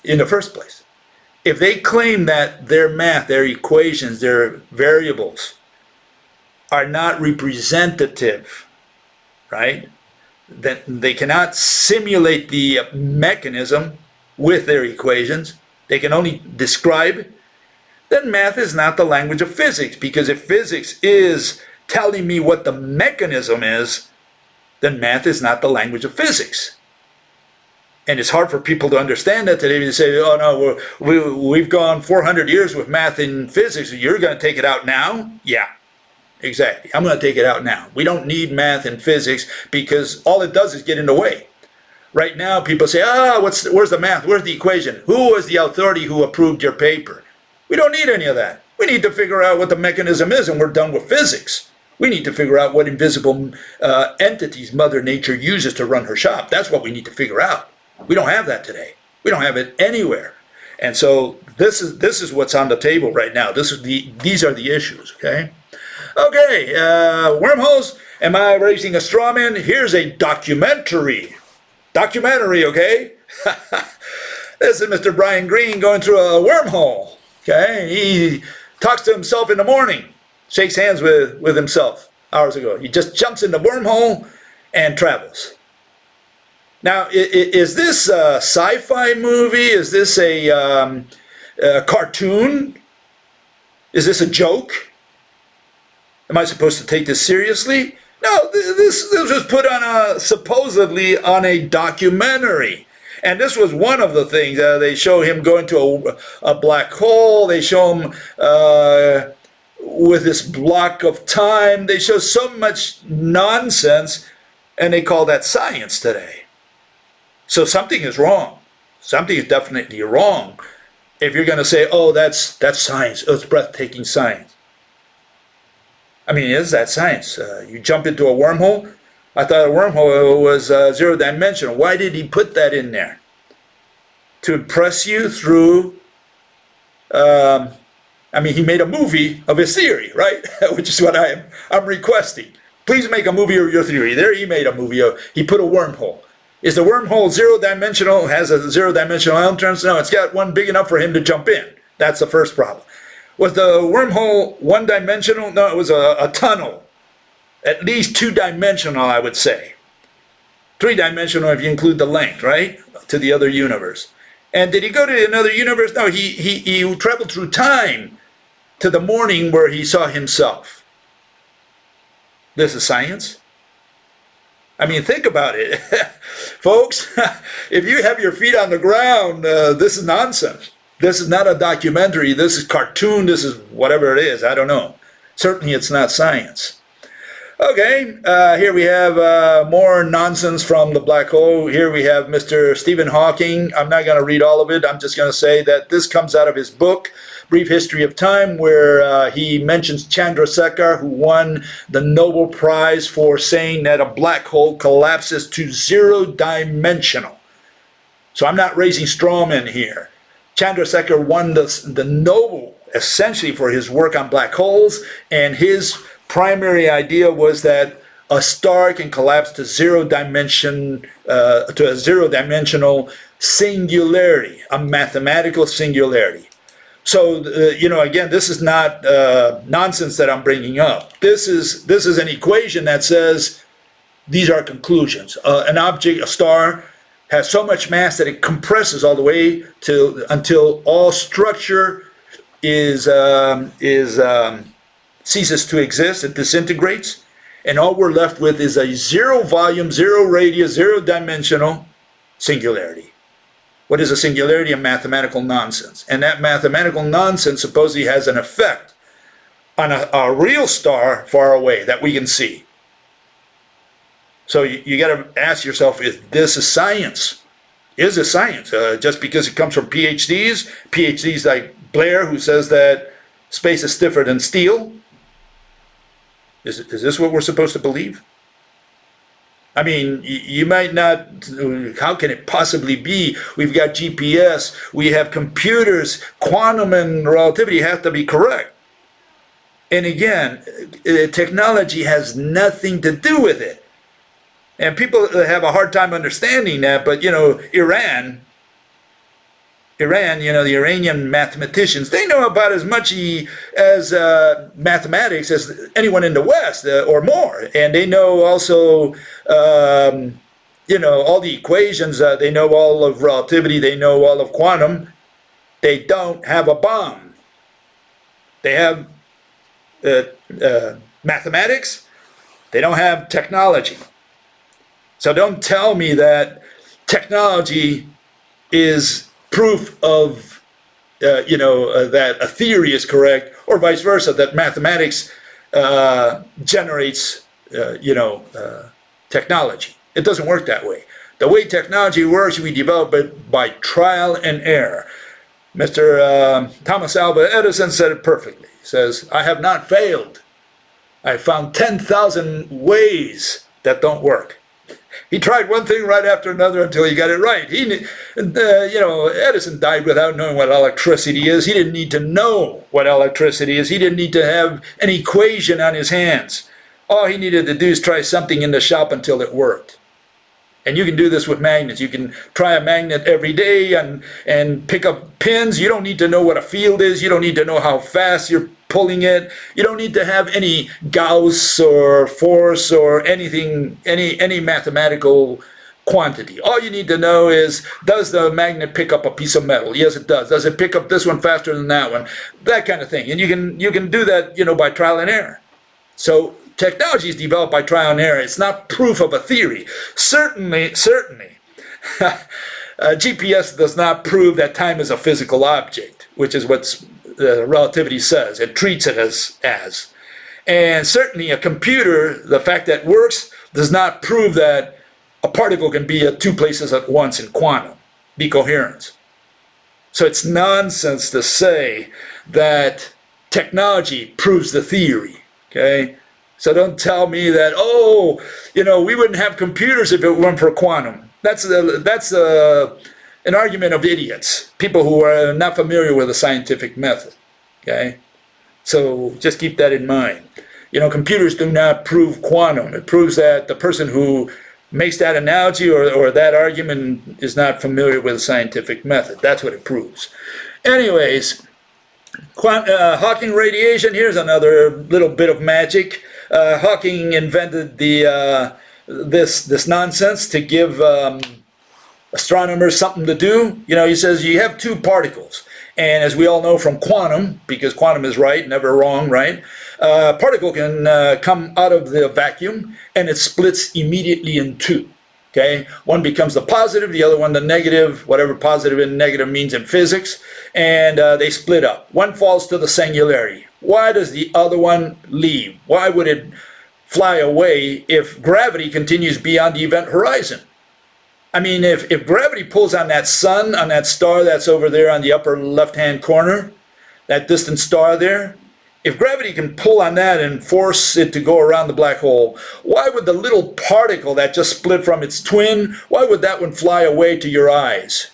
in the first place? If they claim that their math, their equations, their variables are not representative, right? Then they cannot simulate the mechanism with their equations. They can only describe. Then math is not the language of physics, because if physics is telling me what the mechanism is, then math is not the language of physics. And it's hard for people to understand that today. They say, oh no, we've gone 400 years with math and physics. You're going to take it out now? Yeah, exactly. I'm going to take it out now. We don't need math and physics because all it does is get in the way. Right now, people say, where's the math? Where's the equation? Who was the authority who approved your paper? We don't need any of that. We need to figure out what the mechanism is, and we're done with physics. We need to figure out what invisible entities Mother Nature uses to run her shop. That's what we need to figure out. We don't have that today. We don't have it anywhere. And so this is what's on the table right now. These are the issues, okay? Okay, wormholes. Am I raising a straw man? Here's a documentary. Documentary, okay? This is Mr. Brian Greene going through a wormhole, okay? He talks to himself in the morning, shakes hands with himself hours ago. He just jumps in the wormhole and travels. Now, is this a sci-fi movie? Is this a cartoon? Is this a joke? Am I supposed to take this seriously? No, this was put on supposedly on a documentary. And this was one of the things. They show him going to a black hole. They show him with this block of time. They show so much nonsense, and they call that science today. So something is wrong. Something is definitely wrong if you're going to say, oh, that's science. Oh, it's breathtaking science. I mean, is that science? You jump into a wormhole? I thought a wormhole was zero-dimensional. Why did he put that in there? To impress you through... he made a movie of his theory, right? Which is what I'm requesting. Please make a movie of your theory. There he made a movie of... He put a wormhole. Is the wormhole zero-dimensional, has a zero-dimensional entrance? No, it's got one big enough for him to jump in. That's the first problem. Was the wormhole one-dimensional? No, it was a tunnel. At least two-dimensional, I would say. Three-dimensional if you include the length, right? To the other universe. And did he go to another universe? No, he traveled through time to the morning where he saw himself. This is science. I mean, think about it. Folks, if you have your feet on the ground, this is nonsense. This is not a documentary. This is cartoon. This is whatever it is. I don't know. Certainly it's not science. Okay, here we have more nonsense from the black hole. Here we have Mr. Stephen Hawking. I'm not going to read all of it. I'm just going to say that this comes out of his book, Brief History of Time, where he mentions Chandrasekhar, who won the Nobel Prize for saying that a black hole collapses to zero-dimensional. So I'm not raising straw men here. Chandrasekhar won the Nobel essentially for his work on black holes, and his primary idea was that a star can collapse to a zero-dimensional singularity, a mathematical singularity. So, again, this is not nonsense that I'm bringing up. This is an equation that says these are conclusions. An object, a star, has so much mass that it compresses all the way until all structure ceases to exist. It disintegrates, and all we're left with is a zero volume, zero radius, zero dimensional singularity. What is a singularity? A mathematical nonsense. And that mathematical nonsense supposedly has an effect on a real star far away that we can see. So you got to ask yourself, if this is science? Is it science? Just because it comes from PhDs like Blair, who says that space is stiffer than steel? Is this what we're supposed to believe? I mean, you might not, how can it possibly be? We've got GPS, we have computers, quantum and relativity have to be correct. And again, technology has nothing to do with it. And people have a hard time understanding that, but Iran, the Iranian mathematicians, they know about as much as mathematics as anyone in the West, or more. And they know also, all the equations. They know all of relativity. They know all of quantum. They don't have a bomb. They have mathematics. They don't have technology. So don't tell me that technology is proof of, that a theory is correct, or vice versa, that mathematics generates, technology. It doesn't work that way. The way technology works, we develop it by trial and error. Mr. Thomas Alva Edison said it perfectly. He says, I have not failed. I found 10,000 ways that don't work. He tried one thing right after another until he got it right. Edison died without knowing what electricity is. He didn't need to know what electricity is. He didn't need to have an equation on his hands. All he needed to do is try something in the shop until it worked. And you can do this with magnets. You can try a magnet every day and pick up pins. You don't need to know what a field is. You don't need to know how fast you're pulling it. You don't need to have any Gauss or force or anything, any mathematical quantity. All you need to know is, does the magnet pick up a piece of metal? Yes, it does. Does it pick up this one faster than that one? That kind of thing. And you can do that, by trial and error. So technology is developed by trial and error. It's not proof of a theory. Certainly, GPS does not prove that time is a physical object, which is what relativity says. It treats it as. And certainly a computer, the fact that it works, does not prove that a particle can be at two places at once in quantum decoherence. So it's nonsense to say that technology proves the theory, okay? So don't tell me that, we wouldn't have computers if it weren't for quantum. That's an argument of idiots, people who are not familiar with the scientific method, okay? So just keep that in mind. Computers do not prove quantum. It proves that the person who makes that analogy or that argument is not familiar with the scientific method. That's what it proves. Anyways, Hawking radiation, here's another little bit of magic. Hawking invented this nonsense to give astronomers something to do. You know, he says you have two particles. And as we all know from quantum, because quantum is right, never wrong, right? A particle can come out of the vacuum and it splits immediately in two. Okay, one becomes the positive, the other one the negative, whatever positive and negative means in physics, and they split up. One falls to the singularity. Why does the other one leave? Why would it fly away if gravity continues beyond the event horizon? I mean, if gravity pulls on that sun, on that star that's over there on the upper left-hand corner, that distant star there, if gravity can pull on that and force it to go around the black hole, why would the little particle that just split from its twin, why would that one fly away to your eyes?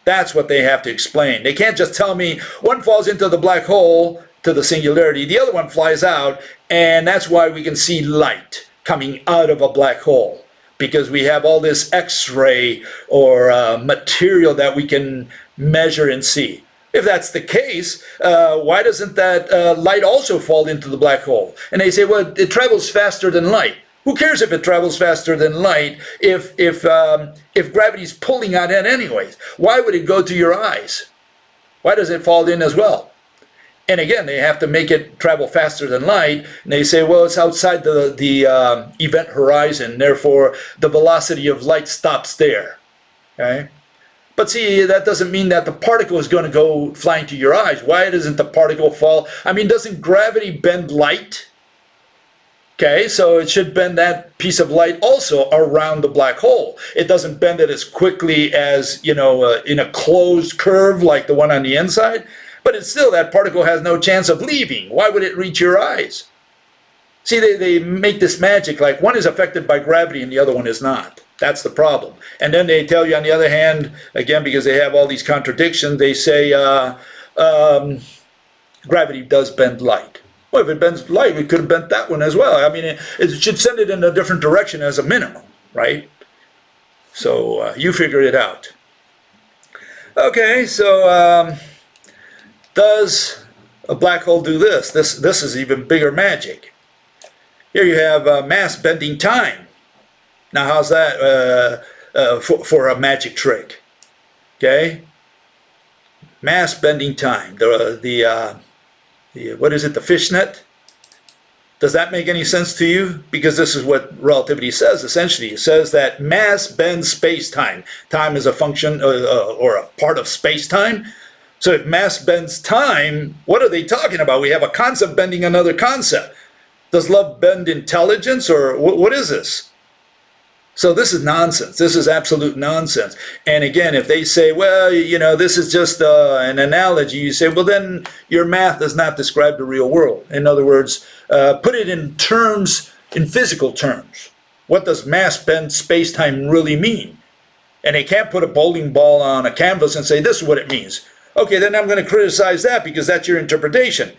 That's what they have to explain. They can't just tell me one falls into the black hole, to the singularity, the other one flies out, and that's why we can see light coming out of a black hole. Because we have all this X-ray or material that we can measure and see. If that's the case, why doesn't that light also fall into the black hole? And they say, well, it travels faster than light. Who cares if it travels faster than light if gravity's pulling on it anyways? Why would it go to your eyes? Why does it fall in as well? And again, they have to make it travel faster than light. And they say, well, it's outside the event horizon. Therefore, the velocity of light stops there. Okay? But see, that doesn't mean that the particle is going to go flying to your eyes. Why doesn't the particle fall? I mean, doesn't gravity bend light? Okay, so it should bend that piece of light also around the black hole. It doesn't bend it as quickly as, you know, in a closed curve like the one on the inside. But it's still, that particle has no chance of leaving. Why would it reach your eyes? See, they make this magic like one is affected by gravity and the other one is not. That's the problem. And then they tell you, on the other hand, again, because they have all these contradictions, they say gravity does bend light. Well, if it bends light, we could have bent that one as well. I mean, it should send it in a different direction as a minimum, right? So you figure it out. Okay, so does a black hole do this? This is even bigger magic. Here you have mass bending time. Now, how's that for a magic trick? Okay, mass bending time. The what is it? The fishnet. Does that make any sense to you? Because this is what relativity says. Essentially, it says that mass bends space-time. Time is a function or a part of space-time. So if mass bends time, what are they talking about? We have a concept bending another concept. Does love bend intelligence, or what is this? So this is nonsense. This is absolute nonsense. And again, if they say, well, you know, this is just an analogy, you say, well, then your math does not describe the real world. In other words, put it in terms, in physical terms. What does mass bend space-time really mean? And they can't put a bowling ball on a canvas and say, this is what it means. Okay, then I'm going to criticize that because that's your interpretation.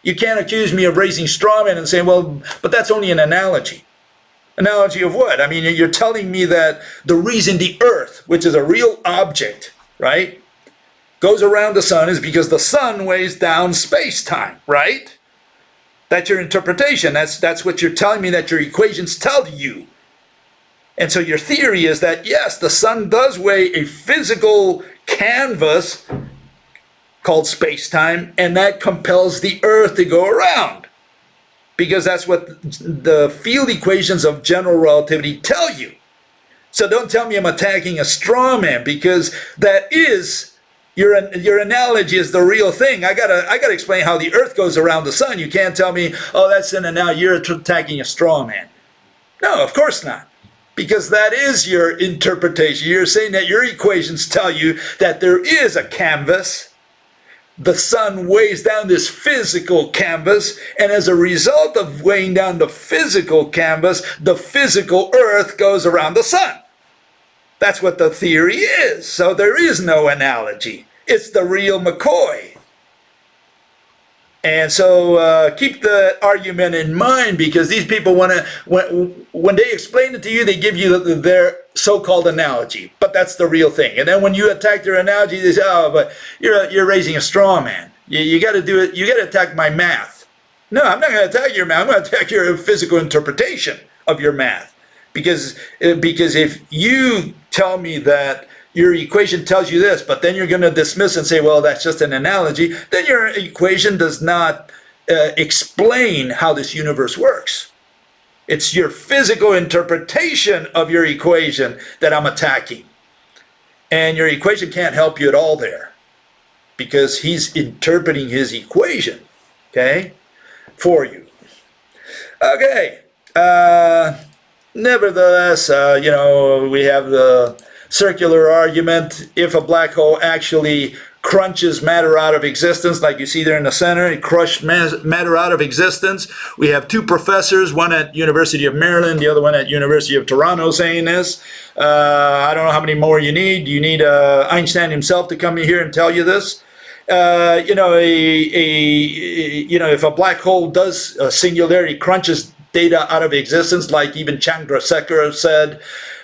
You can't accuse me of raising straw men and saying, well, but that's only an analogy. Analogy of what? I mean, you're telling me that the reason the Earth, which is a real object, right, goes around the sun is because the sun weighs down space-time, right? That's your interpretation. That's what you're telling me that your equations tell you. And so your theory is that, yes, the sun does weigh a physical canvas called space-time, and that compels the Earth to go around. Because that's what the field equations of general relativity tell you. So don't tell me I'm attacking a straw man, because that is, your analogy is the real thing. I gotta explain how the Earth goes around the sun. You can't tell me, oh, that's an analogy, you're attacking a straw man. No, of course not. Because that is your interpretation. You're saying that your equations tell you that there is a canvas. The sun weighs down this physical canvas, and as a result of weighing down the physical canvas, the physical Earth goes around the sun. That's what the theory is. So there is no analogy. It's the real McCoy. And so keep the argument in mind, because these people want to, when they explain it to you, they give you their so-called analogy, but that's the real thing. And then when you attack their analogy, they say, "Oh, but you're raising a straw man. You got to do it. You got to attack my math." No, I'm not going to attack your math. I'm going to attack your physical interpretation of your math, because if you tell me that your equation tells you this, but then you're going to dismiss and say, well, that's just an analogy, then your equation does not explain how this universe works. It's your physical interpretation of your equation that I'm attacking. And your equation can't help you at all there, because he's interpreting his equation, okay, for you. Okay. Nevertheless, we have the circular argument. If a black hole actually crunches matter out of existence, like you see there in the center, it crushed matter out of existence. We have two professors, one at University of Maryland, the other one at University of Toronto, saying this. I don't know how many more you need. You need Einstein himself to come in here and tell you this. If a black hole does singularity crunches data out of existence, like even Chandrasekhar said,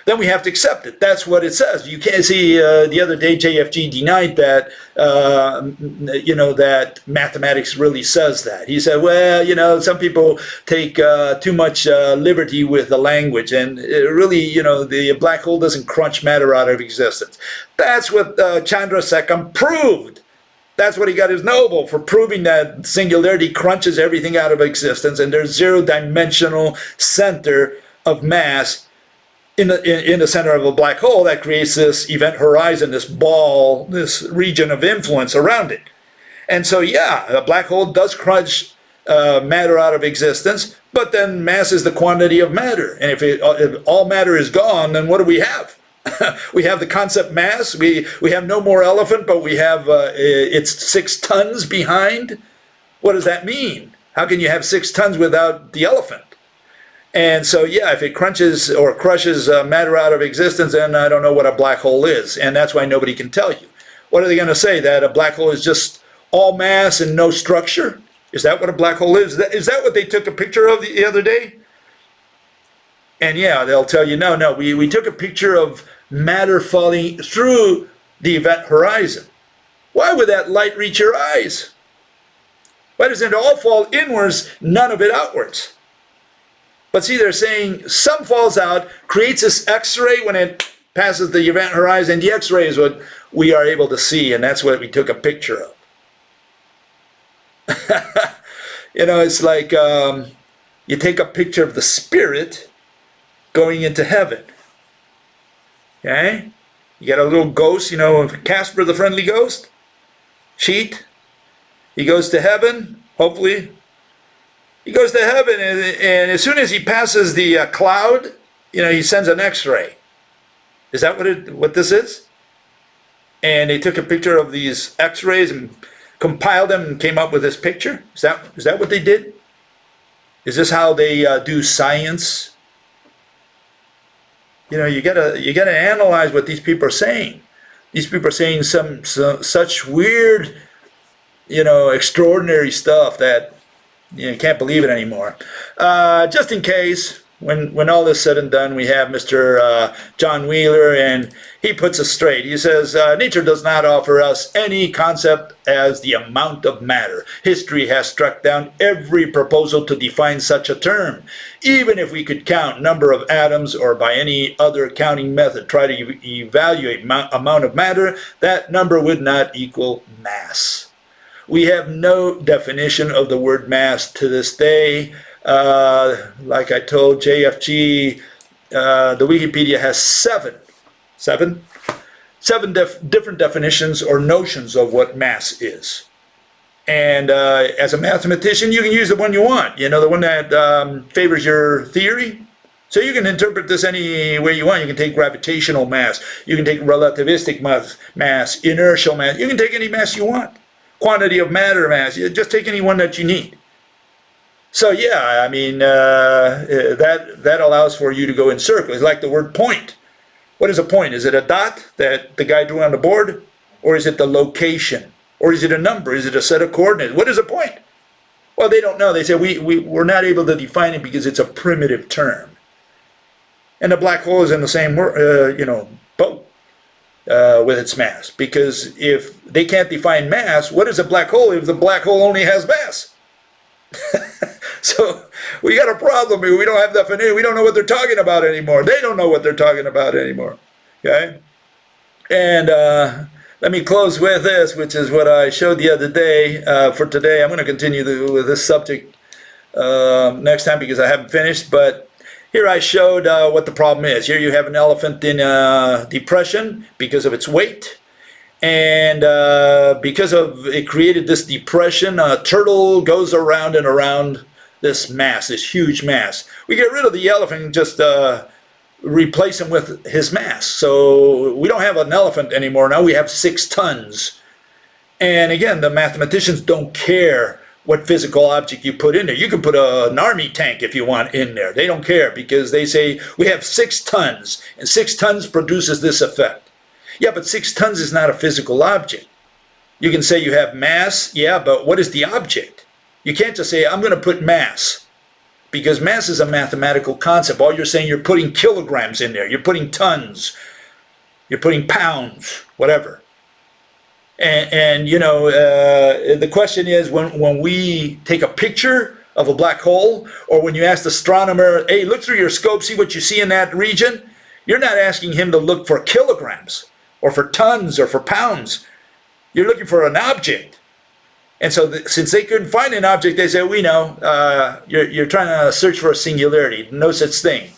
then we have to accept it. That's what it says. You can't see. The other day, JFG denied that. That mathematics really says that. He said, well, some people take too much liberty with the language, and really, the black hole doesn't crunch matter out of existence. That's what Chandrasekhar proved. That's what he got his Nobel for, proving that singularity crunches everything out of existence, and there's zero-dimensional center of mass in the center of a black hole that creates this event horizon, this ball, this region of influence around it. And so, yeah, a black hole does crunch matter out of existence, but then mass is the quantity of matter. And if all matter is gone, then what do we have? We have the concept mass. We have no more elephant, but we have it's 6 tons behind. What does that mean? How can you have 6 tons without the elephant? And so, yeah, if it crunches or crushes matter out of existence, then I don't know what a black hole is. And that's why nobody can tell you. What are they going to say? That a black hole is just all mass and no structure? Is that what a black hole is? Is that what they took a picture of the other day? And yeah, they'll tell you, no, we took a picture of matter falling through the event horizon. Why would that light reach your eyes? Why doesn't it all fall inwards, none of it outwards? But see, they're saying some falls out, creates this X-ray when it passes the event horizon. The X-ray is what we are able to see, and that's what we took a picture of. It's like you take a picture of the spirit going into heaven. Okay? You got a little ghost, Casper the Friendly Ghost, Cheat. He goes to heaven, hopefully. He goes to heaven, and as soon as he passes the cloud, he sends an X-ray. Is that what this is? And they took a picture of these X-rays and compiled them and came up with this picture? Is that what they did? Is this how they do science? You gotta analyze what these people are saying. These people are saying some such weird, extraordinary stuff that you can't believe it anymore. Just in case, when all this is said and done, we have Mr. John Wheeler, and he puts us straight. He says, nature does not offer us any concept as the amount of matter. History has struck down every proposal to define such a term. Even if we could count number of atoms or by any other counting method, try to evaluate amount of matter, that number would not equal mass. We have no definition of the word mass to this day. Like I told JFG, the Wikipedia has seven different definitions or notions of what mass is. And as a mathematician, you can use the one you want, the one that favors your theory. So you can interpret this any way you want. You can take gravitational mass. You can take relativistic mass, inertial mass. You can take any mass you want. Quantity of matter mass. You just take any one that you need. So yeah, that allows for you to go in circles. It's like the word point. What is a point? Is it a dot that the guy drew on the board? Or is it the location? Or is it a number? Is it a set of coordinates? What is a point? Well, they don't know. They say we're not able to define it because it's a primitive term. And the black hole is in the same boat with its mass. Because if they can't define mass, what is a black hole if the black hole only has mass? So we got a problem here. We don't have definition. We don't know what they're talking about anymore. They don't know what they're talking about anymore. Okay? And let me close with this, which is what I showed the other day. For today, I'm going to continue with this subject next time because I haven't finished. But here I showed what the problem is. Here you have an elephant in depression because of its weight. And because of it created this depression, a turtle goes around and around this mass, this huge mass. We get rid of the elephant and just replace him with his mass. So we don't have an elephant anymore. Now we have 6 tons. And again, the mathematicians don't care what physical object you put in there. You can put an army tank if you want in there. They don't care because they say we have 6 tons and 6 tons produces this effect. Yeah, but 6 tons is not a physical object. You can say you have mass, yeah, but what is the object? You can't just say, I'm going to put mass, because mass is a mathematical concept. All you're saying, you're putting kilograms in there. You're putting tons. You're putting pounds, whatever. And the question is, when we take a picture of a black hole, or when you ask the astronomer, hey, look through your scope, see what you see in that region, you're not asking him to look for kilograms, or for tons, or for pounds. You're looking for an object. And so since they couldn't find an object, they said, we know, you're trying to search for a singularity. No such thing.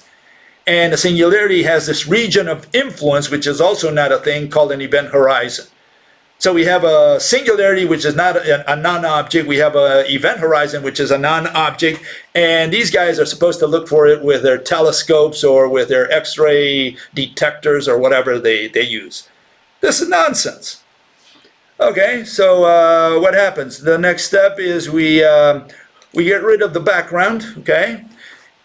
And the singularity has this region of influence, which is also not a thing, called an event horizon. So we have a singularity, which is not a non-object. We have an event horizon, which is a non-object. And these guys are supposed to look for it with their telescopes or with their X-ray detectors or whatever they use. This is nonsense. Okay, so what happens? The next step is we get rid of the background, okay?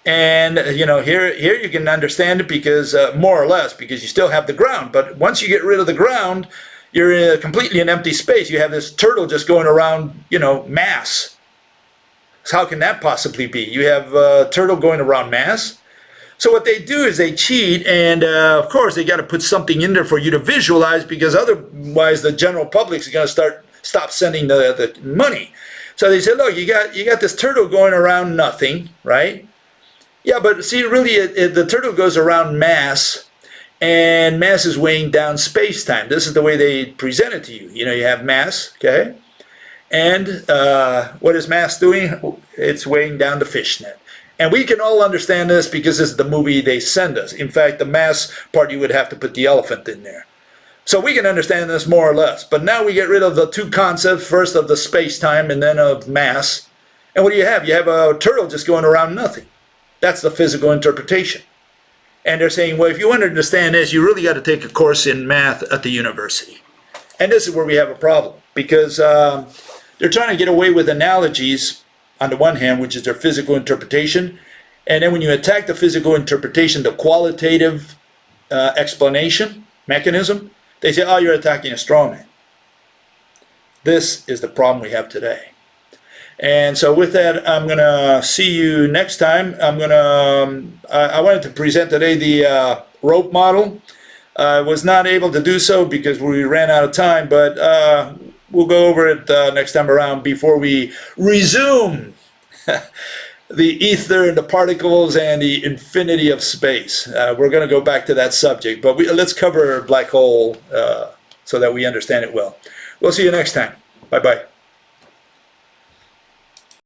And, here you can understand it because, more or less, because you still have the ground. But once you get rid of the ground, you're in completely an empty space. You have this turtle just going around, mass. So how can that possibly be? You have a turtle going around mass. So what they do is they cheat, and of course they got to put something in there for you to visualize, because otherwise the general public is going to stop sending the money. So they say, look, you got this turtle going around nothing, right? Yeah, but see, really, the turtle goes around mass, and mass is weighing down space-time. This is the way they present it to you. You have mass, okay? And what is mass doing? It's weighing down the fishnet. And we can all understand this because this is the movie they send us. In fact, the mass part, you would have to put the elephant in there. So we can understand this more or less. But now we get rid of the 2 concepts, first of the space-time and then of mass. And what do you have? You have a turtle just going around nothing. That's the physical interpretation. And they're saying, well, if you want to understand this, you really got to take a course in math at the university. And this is where we have a problem, because they're trying to get away with analogies on the one hand, which is their physical interpretation. And then when you attack the physical interpretation, the qualitative explanation mechanism, they say, oh, you're attacking a straw man. This is the problem we have today. And so with that, I'm going to see you next time. I wanted to present today the rope model. I was not able to do so because we ran out of time, but we'll go over it next time around before we resume the ether and the particles and the infinity of space. We're going to go back to that subject, but let's cover black hole so that we understand it well. We'll see you next time. Bye-bye.